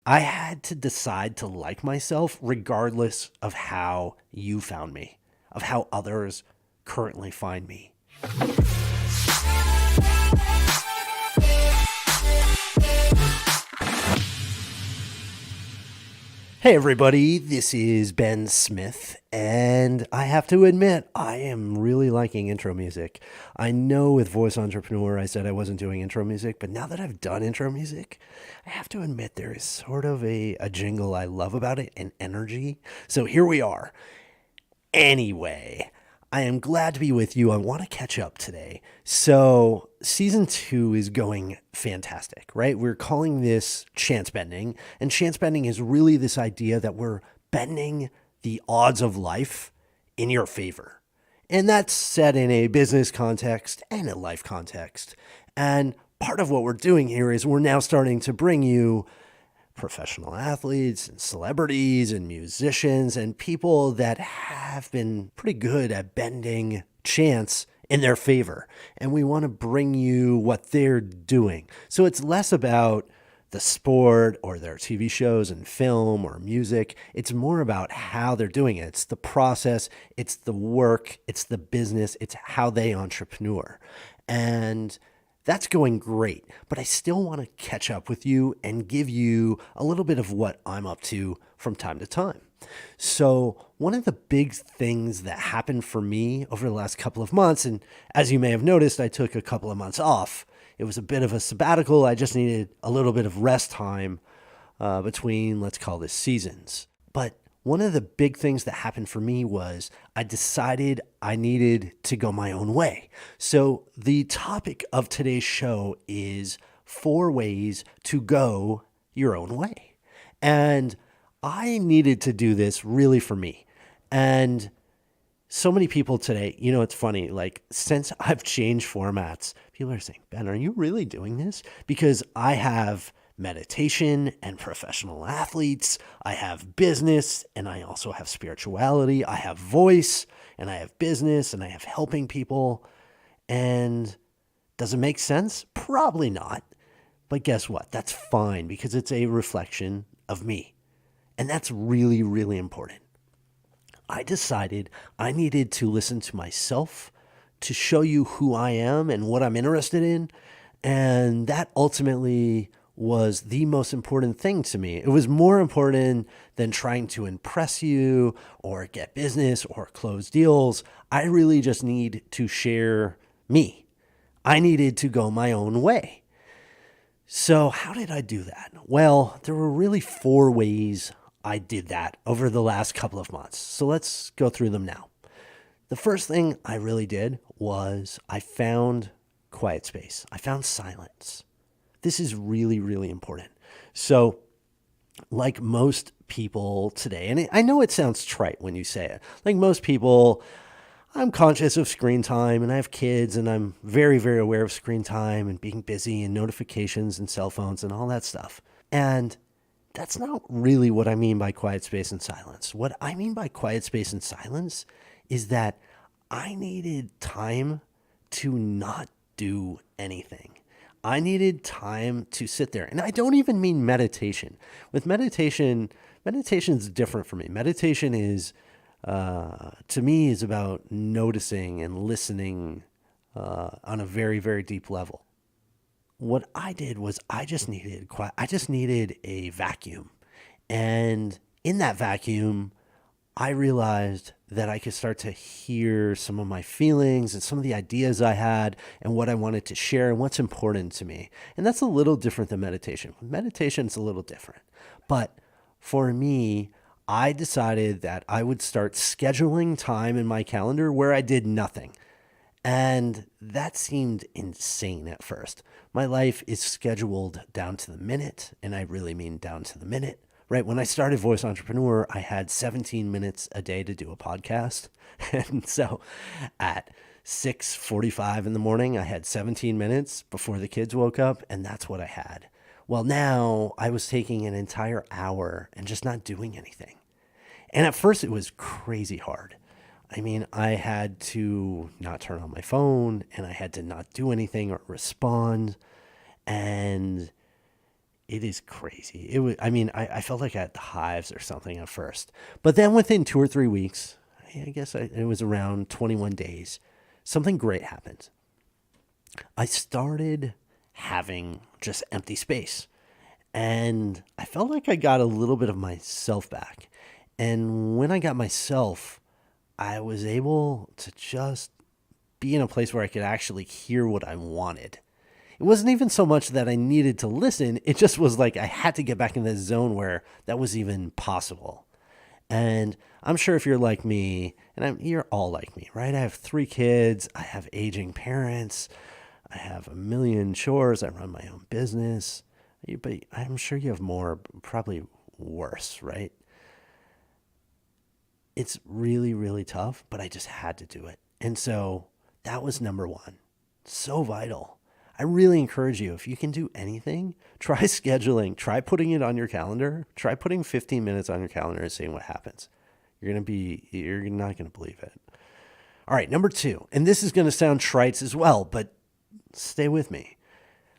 I had to decide to like myself regardless of how you found me, of how others currently find me. Hey everybody, this is Ben Smith, and I have to admit, I am really liking intro music. I know with Voice Entrepreneur I said I wasn't doing intro music, but now that I've done intro music, I have to admit there is sort of a jingle I love about it, an energy. So here we are. Anyway, I am glad to be with you. I want to catch up today. So, season 2 is going fantastic, right? We're calling this chance bending. And chance bending is really this idea that we're bending the odds of life in your favor. And that's set in a business context and a life context. And part of what we're doing here is we're now starting to bring you professional athletes and celebrities and musicians and people that have been pretty good at bending chance in their favor. And we want to bring you what they're doing. So it's less about the sport or their TV shows and film or music. It's more about how they're doing it. It's the process, it's the work, it's the business, it's how they entrepreneur. And that's going great, but I still want to catch up with you and give you a little bit of what I'm up to from time to time. So, one of the big things that happened for me over the last couple of months, and as you may have noticed, I took a couple of months off. It was a bit of a sabbatical. I just needed a little bit of rest time between, let's call this seasons. But one of the big things that happened for me was I decided I needed to go my own way. So the topic of today's show is 4 ways to go your own way. And I needed to do this really for me. And so many people today, it's funny, like since I've changed formats, people are saying, Ben, are you really doing this? Because I have meditation and professional athletes. I have business and I also have spirituality. I have voice and I have business and I have helping people. And does it make sense? Probably not. But guess what? That's fine because it's a reflection of me. And that's really, really important. I decided I needed to listen to myself to show you who I am and what I'm interested in. And that ultimately was the most important thing to me. It was more important than trying to impress you or get business or close deals. I really just need to share me. I needed to go my own way. So how did I do that? Well, there were really 4 ways I did that over the last couple of months. So let's go through them now. The first thing I really did was I found quiet space. I found silence. This is really, really important. So, like most people today, and I know it sounds trite when you say it, like most people, I'm conscious of screen time and I have kids and I'm very, very aware of screen time and being busy and notifications and cell phones and all that stuff. And that's not really what I mean by quiet space and silence. What I mean by quiet space and silence is that I needed time to not do anything. I needed time to sit there. And I don't even mean meditation. With meditation is different for me. Meditation is, to me, is about noticing and listening on a very, very deep level. What I did was I just needed quiet. I just needed a vacuum. And in that vacuum, I realized that I could start to hear some of my feelings and some of the ideas I had and what I wanted to share and what's important to me. And that's a little different than meditation. Meditation is a little different. But for me, I decided that I would start scheduling time in my calendar where I did nothing. And that seemed insane at first. My life is scheduled down to the minute, and I really mean down to the minute. Right, when I started Voice Entrepreneur, I had 17 minutes a day to do a podcast. And so at 6:45 in the morning, I had 17 minutes before the kids woke up, and that's what I had. Well, now I was taking an entire hour and just not doing anything. And at first it was crazy hard. I mean, I had to not turn on my phone and I had to not do anything or respond. And It is crazy. I felt like I had the hives or something at first. But then within 2 or 3 weeks, I guess it was around 21 days, something great happened. I started having just empty space. And I felt like I got a little bit of myself back. And when I got myself, I was able to just be in a place where I could actually hear what I wanted. It wasn't even so much that I needed to listen, it just was like I had to get back in this zone where that was even possible. And I'm sure if you're like me, and you're all like me, right? I have 3 kids, I have aging parents, I have a million chores, I run my own business. But I'm sure you have more, probably worse, right? It's really, really tough, but I just had to do it. And so that was number one. So vital. I really encourage you, if you can do anything, try scheduling, try putting it on your calendar, try putting 15 minutes on your calendar and seeing what happens. You're not going to believe it. All right, number 2, and this is going to sound trite as well, but stay with me.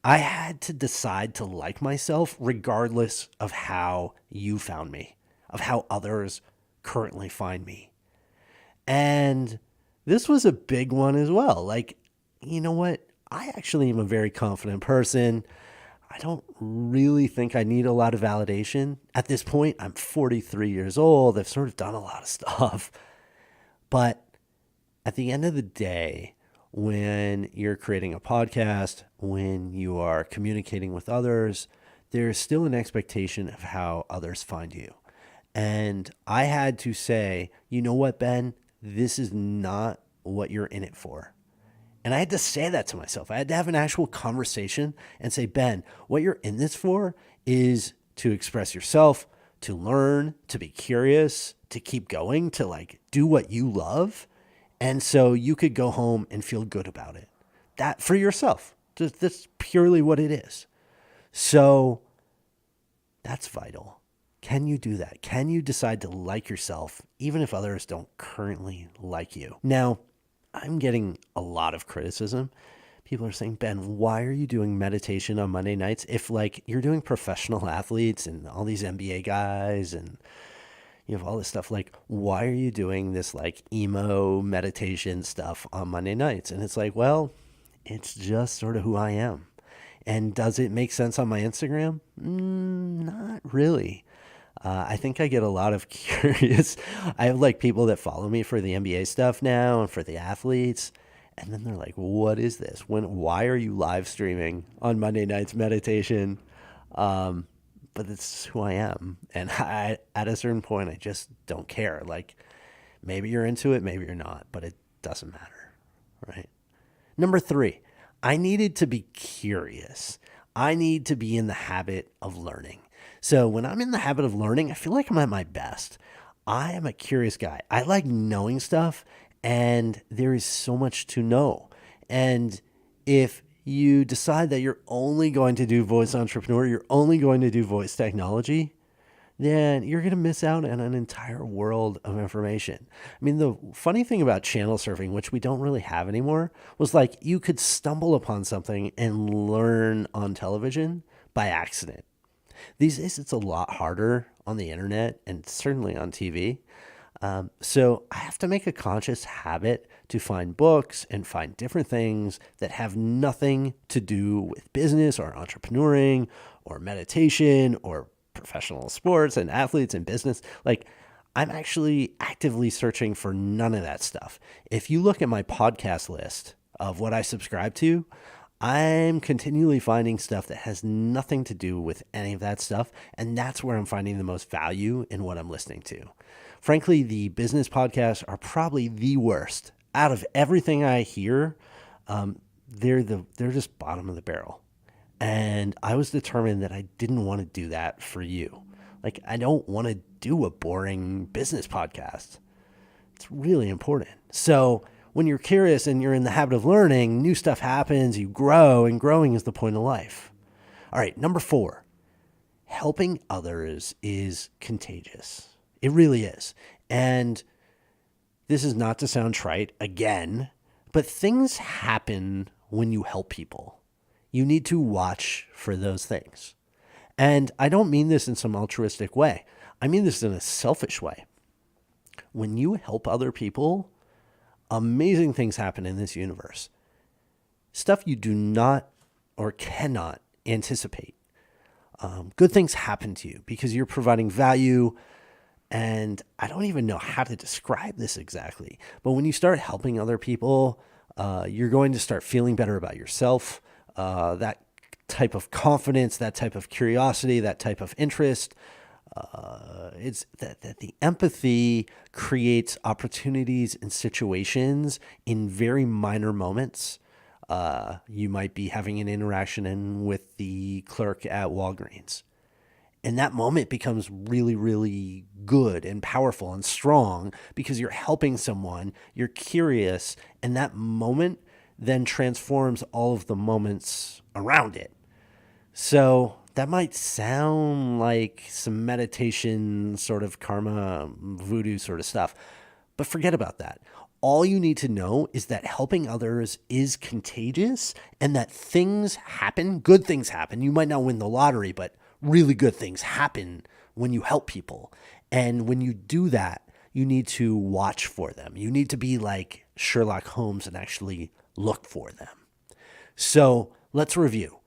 I had to decide to like myself regardless of how you found me, of how others currently find me. And this was a big one as well. Like, you know what? I actually am a very confident person. I don't really think I need a lot of validation. At this point, I'm 43 years old. I've sort of done a lot of stuff. But at the end of the day, when you're creating a podcast, when you are communicating with others, there's still an expectation of how others find you. And I had to say, you know what, Ben, this is not what you're in it for. And I had to say that to myself. I had to have an actual conversation and say, Ben, what you're in this for is to express yourself, to learn, to be curious, to keep going, to like do what you love. And so you could go home and feel good about it. That for yourself. That's purely what it is. So that's vital. Can you do that? Can you decide to like yourself even if others don't currently like you? Now, I'm getting a lot of criticism. People are saying, Ben, why are you doing meditation on Monday nights if like you're doing professional athletes and all these NBA guys and you have all this stuff, like, why are you doing this like emo meditation stuff on Monday nights? And it's like, well, it's just sort of who I am. And does it make sense on my Instagram? Not really. I think I get a lot of curious. I have like people that follow me for the NBA stuff now and for the athletes. And then they're like, what is this? Why are you live streaming on Monday nights meditation? But it's who I am. And at a certain point, I just don't care. Like, maybe you're into it, maybe you're not, but it doesn't matter, right? Number 3, I needed to be curious. I need to be in the habit of learning. So when I'm in the habit of learning, I feel like I'm at my best. I am a curious guy. I like knowing stuff, and there is so much to know. And if you decide that you're only going to do voice entrepreneur, you're only going to do voice technology, then you're going to miss out on an entire world of information. I mean, the funny thing about channel surfing, which we don't really have anymore, was like you could stumble upon something and learn on television by accident. These days, it's a lot harder on the internet and certainly on TV. So I have to make a conscious habit to find books and find different things that have nothing to do with business or entrepreneuring or meditation or professional sports and athletes and business. Like, I'm actually actively searching for none of that stuff. If you look at my podcast list of what I subscribe to, I'm continually finding stuff that has nothing to do with any of that stuff. And that's where I'm finding the most value in what I'm listening to. Frankly, the business podcasts are probably the worst. Out of everything I hear, they're just bottom of the barrel. And I was determined that I didn't want to do that for you. Like, I don't want to do a boring business podcast. It's really important. So when you're curious and you're in the habit of learning, new stuff happens, you grow, and growing is the point of life. All right, number 4, helping others is contagious. It really is. And this is not to sound trite again, but things happen when you help people. You need to watch for those things. And I don't mean this in some altruistic way. I mean this in a selfish way. When you help other people, amazing things happen in this universe. Stuff you do not or cannot anticipate. Good things happen to you because you're providing value. And I don't even know how to describe this exactly. But when you start helping other people, you're going to start feeling better about yourself. That type of confidence, that type of curiosity, that type of interest. It's that the empathy creates opportunities and situations in very minor moments. You might be having an interaction with the clerk at Walgreens. And that moment becomes really, really good and powerful and strong because you're helping someone, you're curious, and that moment then transforms all of the moments around it. So that might sound like some meditation, sort of karma, voodoo sort of stuff, but forget about that. All you need to know is that helping others is contagious and that things happen, good things happen. You might not win the lottery, but really good things happen when you help people. And when you do that, you need to watch for them. You need to be like Sherlock Holmes and actually look for them. So let's review.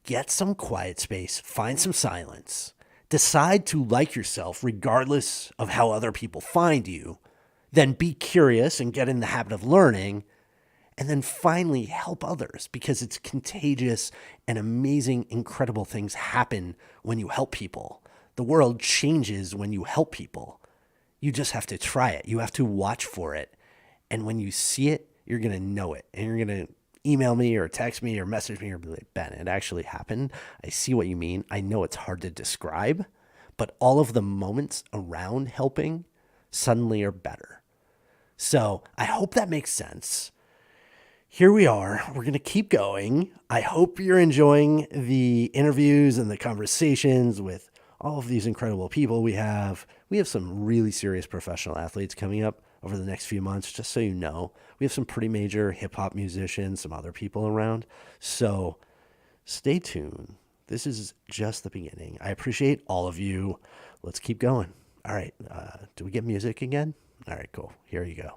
Get some quiet space, find some silence, decide to like yourself regardless of how other people find you, then be curious and get in the habit of learning, and then finally help others because it's contagious and amazing, incredible things happen when you help people. The world changes when you help people. You just have to try it. You have to watch for it. And when you see it, you're going to know it. And you're going to email me or text me or message me or be like, Ben, it actually happened. I see what you mean. I know it's hard to describe, but all of the moments around helping suddenly are better. So I hope that makes sense. Here we are. We're going to keep going. I hope you're enjoying the interviews and the conversations with all of these incredible people we have. We have some really serious professional athletes coming up over the next few months, just so you know. We have some pretty major hip-hop musicians, some other people around. So stay tuned. This is just the beginning. I appreciate all of you. Let's keep going. All right. Do we get music again? All right, cool. Here you go.